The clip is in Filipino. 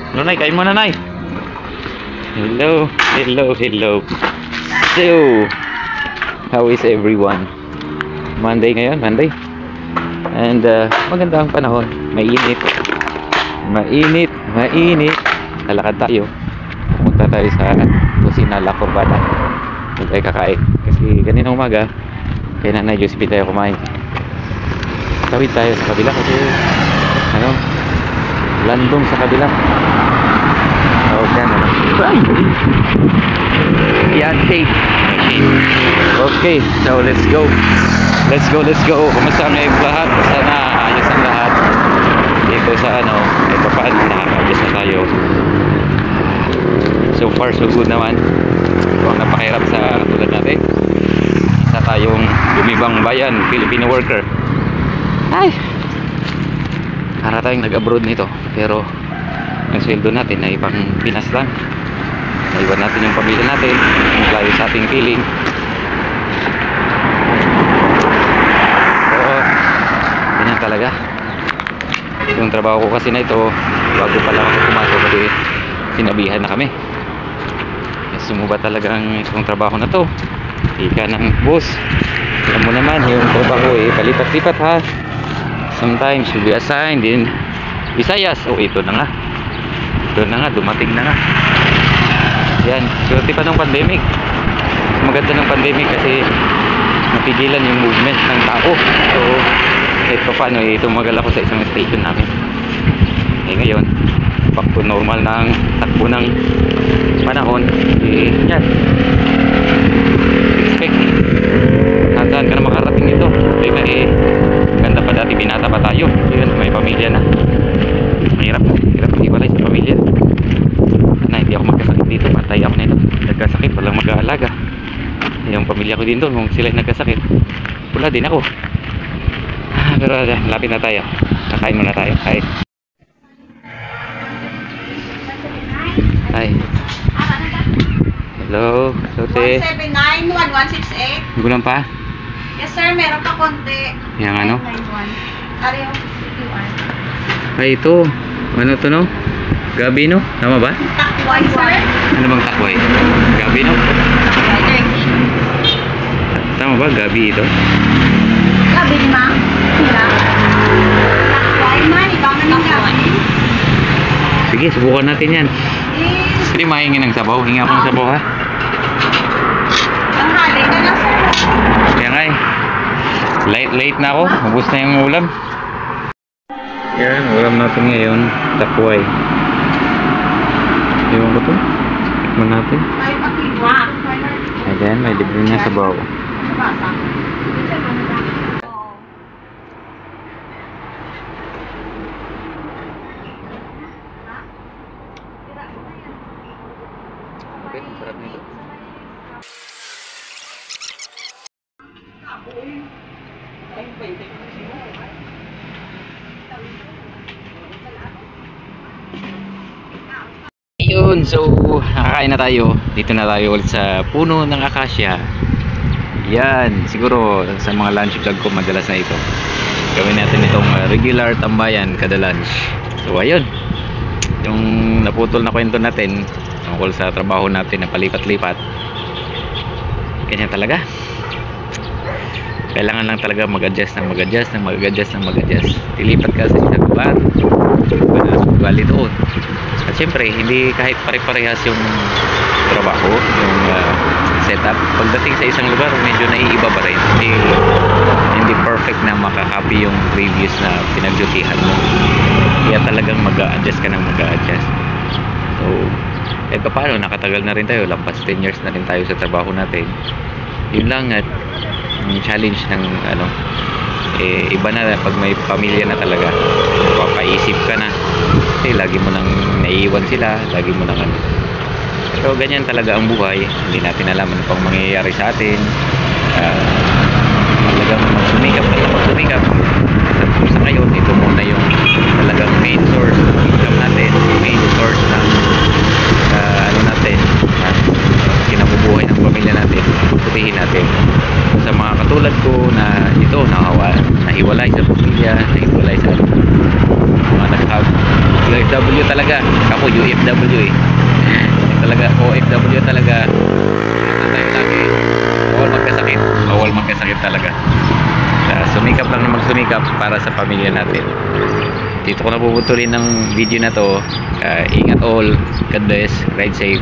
Hello, Nay. Kain mo na, Nay. Hello. Hello, hello. So, how is everyone? Monday ngayon, Monday. And maganda ang panahon. Mainit. Mainit, mainit. Lalakad tayo. Pumunta tayo sa Kusina La Corbata. Huwag tayo kakain. Kasi kanina umaga, kaya Nanay Josephine tayo kumain. Tawid tayo sa kabila kasi ano, landong sa kabila. Okay, yan, safe. Okay, so let's go. Let's go, let's go. Kumusta ang lahat? Sana ayos ang lahat. Dito sa ano, ito pa, nakakabis na tayo. So far, so good naman. Ito ang napakahirap sa tulad natin. Isa tayong lumibang bayan, Filipino worker. Ay! Para tayong nag-abroad nito. Pero ang sweldo natin ay pang Pinas lang. Naiwan natin yung pamilya natin, layo sa ating feeling. Oo, ganyan talaga. Yung trabaho ko kasi na ito, bago pa lang ako pumasok kasi sinabihan na kami. Sumuba talagang itong trabaho na to. Ika ng boss. Alam mo naman, yung trabaho eh, palipat-lipat ha. Sometimes you'll be assigned in Visayas. Oh, ito na nga. Ito na nga, dumating na nga. Yan, swerte pa ng pandemic. Maganda ng pandemic kasi napigilan yung movement ng tao. So, kahit pa paano eh, tumagal ako sa isang station namin. Eh ngayon, back to normal na ang takbo ng panahon. Eh, yan. Expect. Saan ka na makarating ito? Eh, ganda pa dati, binata pa tayo. Yun, may pamilya na. Mahirap mag-iwalay sa pamilya. Na hindi ako magkasakit dito, patay ako nito. Nagkasakit, walang mag-aalaga. Yung pamilya ko din doon, kung sila nagkasakit, wala din ako. Pero lapit na tayo. Kakain muna tayo. Ay. Ay. Hello, Sote. 179-1168. Gulang pa? Yes sir, meron pa konti. Yang ano? 991. Ari yung QR. Ay, ito. Ano to, no? Gabi, no? Tama ba? Takway sir. Ano bang takway? Gabi, no? Tama ba? Gabi ito? Gabi ma? Sila. Takway man, ibangan ng gabi. Sige, subukan natin yan. Hindi mahingi ng sabaw. Hinga ako ng sabaw, ha? Ang hali na lang sir. Kaya nga eh. Late na ako. Ubus na yung ulam. Yan, ulam natin ngayon. Takway. Ewan ko to. Tikman natin. May pakiwa. Ayan, may libre niya sabaw. Nabasa. Okay, sarap nito. Yun, so nakakain na tayo. Dito na tayo ulit sa puno ng akasya. Yan, siguro sa mga lunch vlog ko madalas na ito. Gawin natin itong regular tambayan kada lunch. So ayun, yung naputol na kwento natin tungkol sa trabaho natin na palipat-lipat. Ganyan talaga. Kailangan lang talaga mag-adjust ng mag-adjust ng mag-adjust ng mag-adjust. Ilipat ka sa isang lugar, bali doon. At syempre, hindi kahit pare-parehas yung trabaho, yung setup. Pagdating sa isang lugar, medyo naiiba pa rin. Hindi perfect na makakapi yung previous na pinagdutihan mo. Kaya talagang mag-a-adjust ka ng mag-a-adjust. So, kahit pa paano, nakatagal na rin tayo. Lampas 10 years na rin tayo sa trabaho natin. Yun lang at yung challenge ng ano, iba na pag may pamilya na talaga. Papaisip ka na. Kasi lagi mo nang naiiwan sila, lagi mo nang ano. So ganyan talaga ang buhay. Hindi natin alam ano pang mangyayari sa atin. Talagang magsumikap na magsumikap. At sa ngayon, ito muna yung talagang main source ng income natin, main source ng ano natin, kinabubuhay ng pamilya natin, puputihin natin. Sa mga katulad ko na ito, nahiwalay sa pamilya, nahiwalay sa mga OFW talaga. Ako UFW eh. Talaga OFW talaga. Tayo lagi. Bawal magkasakit talaga. Sumikap lang na magsumikap para sa pamilya natin. Dito ko na puputulin ng video na to. Ingat all. God bless. Ride safe.